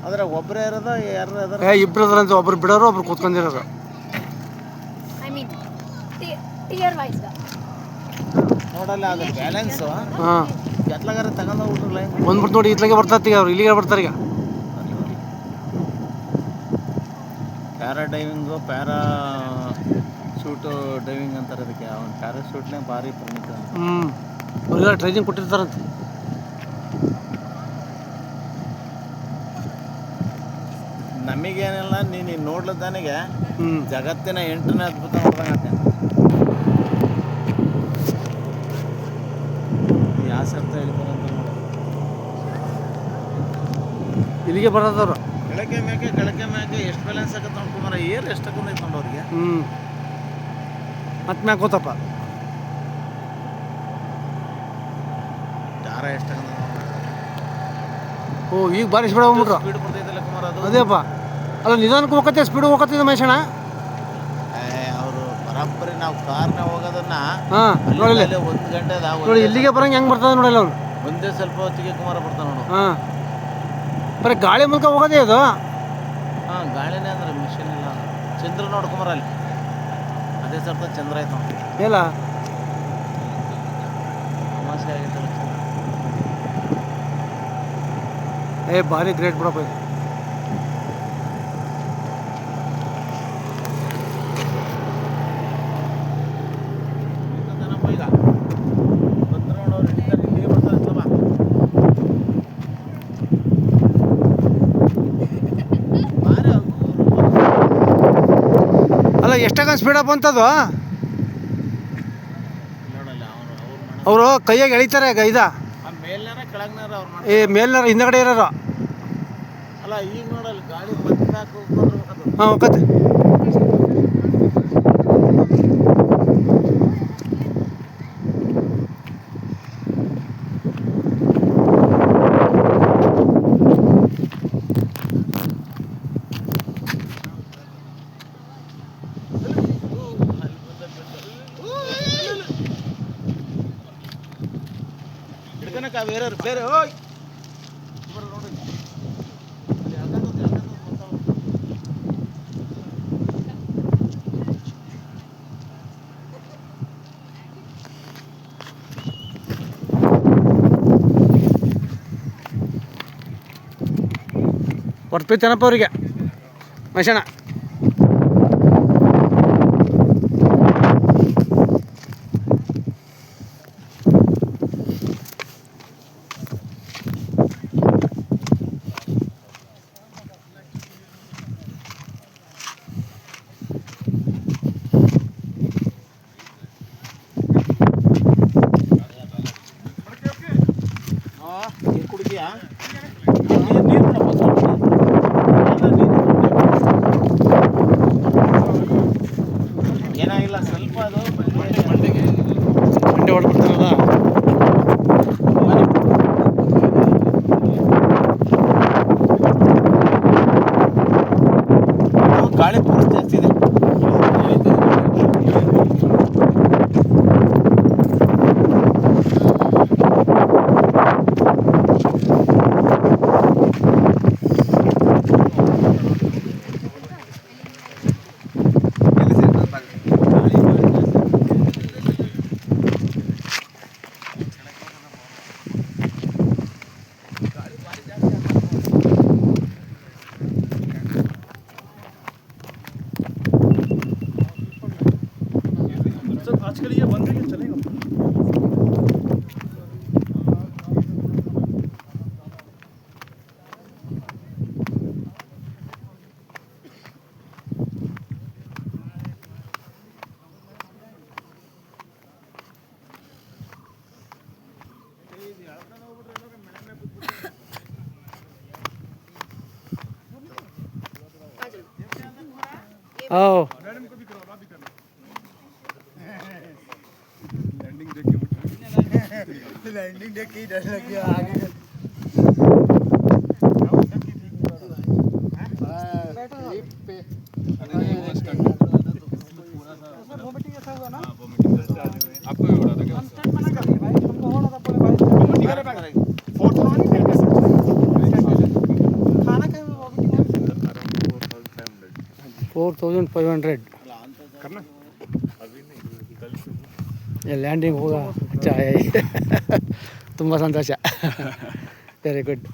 ಅದ್ರ ಒಬ್ಬರೇ ಇರೋದು ಯಾರು ಅದಾರ? ಇಬ್ರು ಅದಾರಂತ, ಒಬ್ರು ಬಿಡೋರು ಒಬ್ರು ಕೂತ್ಕೊಂಡಿರೋರು. ನೋಡಲ್ಲ ಅದ್ರ ಬ್ಯಾಲೆನ್ಸ್ ಹಾಂ ಎತ್ಲಾಗಾರ ತಗೊಂಡು ಹೋಗ್ಬಿಟ್ರಲ್ಲ ಬಂದ್ಬಿಟ್ಟು ನೋಡಿ ಇತ್ಲಾಗೆ ಬರ್ತಾರೆ ಈಗ ಅವ್ರು ಇಲ್ಲಿಗೆ ಬರ್ತಾರೆ ಈಗ. Para diving para shoot diving ಅಂತಾರೆ ಅದಕ್ಕೆ. ಅವ್ನು ಪ್ಯಾರಾ ಶೂಟ್ನೇ ಭಾರಿ ಪರಿಣಿತ. ಅವ್ರಿಗೆಲ್ಲ ಟ್ರೈನಿಂಗ್ ಕೊಟ್ಟಿರ್ತಾರಂತೆ. ನಮಗೇನಿಲ್ಲ, ನೀನು ನೋಡ್ಲದ್ದಾನಿಗೆ ಜಗತ್ತಿನ 8ನೇ ಅದ್ಭುತ ನೋಡ್ದಂಗತ್ತೆ. ಯಾವ ಸರ್ತ ಹೇಳ್ತಾರೆ ಅಂತ ನೋಡಿ. ಇಲ್ಲಿಗೆ ಬರೋದವ್ರು ಕೆಳಕ್ಕೆ ಮ್ಯಾಕೆ ಎಷ್ಟು ಬ್ಯಾಲೆನ್ಸ್ ಆಗತ್ತೆ ನೋಡ್ಕೊಂಬರ. ಏರ್ ಎಷ್ಟು ಹಾಕೊಂಡೈತೆ ನೋಡೋರಿಗೆ. ಮತ್ತೆ ಮ್ಯಾಕೆ ಹೋತಪ್ಪ ದಾರ ಎಷ್ಟು ಓ ಈಗ ಬಾರಿ ಸ್ಪೀಡ್ ಹೋಗ್ಬಿಟ್ರು. ಸ್ಪೀಡ್ ಬರ್ತೈತಲ್ಲ ಕುಮಾರ ಅದು. ಅದೇಪ್ಪ ಅಲ್ಲ ನಿಧಾನಕ್ಕೆ ಹೋಗತ್ತೆ, ಸ್ಪೀಡ್ ಹೋಗತ್ತಿದೆ ಮಹೇಶಣ್ಣ. ಅವರು ಬರಾಬರಿ ನಾವು ಕಾರ್ನ ಹೋಗೋದನ್ನ ಹಾಂ ನೋಡಿ 1 ಗಂಟೆ ನೋಡಿ ಇಲ್ಲಿಗೆ ಬರಂಗೆ ಹೆಂಗೆ ಬರ್ತದೆ ನೋಡಿಲ್ಲ ಅವ್ನು. ಒಂದೇ ಸ್ವಲ್ಪ ಹೊತ್ತಿಗೆ ಕುಮಾರ ಬರ್ತಾನೆ ನೋಡು. ಹಾಂ ಬರೀ ಗಾಳಿ ಮೂಲಕ ಹೋಗೋದೇ ಅದು. ಹಾಂ ಗಾಳಿನೇ ಅಂದ್ರೆ ಮಿಷನ್ ಇಲ್ಲ. ಚಂದ್ರ ನೋಡ್ಕೊಂಬರ ಅಲ್ಲಿ ಅದೇ ಸರ್ತ ಚಂದ್ರ ಆಯ್ತು ಇಲ್ಲ ತಮಾಷೆ ಆಗೈತಲ್ಲ ಚಂದ್ರ. ಭಾರಿ ಗ್ರೇಟ್ ಬಿಡಪ್ಪ ಇದು. ಈಗ ಬಂದ್ರೆ ನೋಡೋರು ಹಿಡಿತಾರೆ, ಇಲ್ಲಿಗೆ ಬರ್ತಾರೆ ಸ್ವಲ್ಪ. ಅಲ್ಲ ಎಷ್ಟಾಗ ಸ್ಪೀಡಪ್ ಅಂತದು. ನೋಡಲ್ಲ ಅವರು ಕೈಯಾಗ ಎಳಿತಾರೆ ಇದ ಮೇಲ್ನಾರ ಕೆಳಗ್ನಾರ ಅವ್ರು ಮೇಲ್ನಾರ ಹಿಂದಗಡೆ ಇರೋರು. ಅಲ್ಲ ಈಗ ನೋಡಲ್ಲ ಗಾಳಿ ಬಂದಾಕ ಹೋಗ್ಬೇಕು. ಹಾಂ ಹೋಗತ್ತೆ. ಹಿಡ್ಕನಕ ಬೇರೆ ಬೇರೆ ಹೋಯ್ ನೋಡಿ. ಹೊರತೈತೇನಪ್ಪ ಅವರಿಗೆ ಮಹೇಶಣ್ಣ. ನೀರು ಕುಡಿದ್ಯಾ? ಏನಾಗಿಲ್ಲ ಸ್ವಲ್ಪ ಅದು ಮಂಡೆಗೆ ಹೊಡೆದ್ಬಿಡ್ತಾರಲ್ಲ. ಗಾಳಿ ಫೋರ್ಸ್ ಜಾಸ್ತಿ ಇದೆ. आजकल ये बंद है कि चलेगा? Oh. लैंडिंग डेक की डर लग गया आगे आपको भी बड़ा था क्या? खाना कहीं 4500 ಲ್ಯಾಂಡಿಂಗ್ ಹೋಗ ತುಂಬ ಸಂತೋಷ ವೆರಿ ಗುಡ್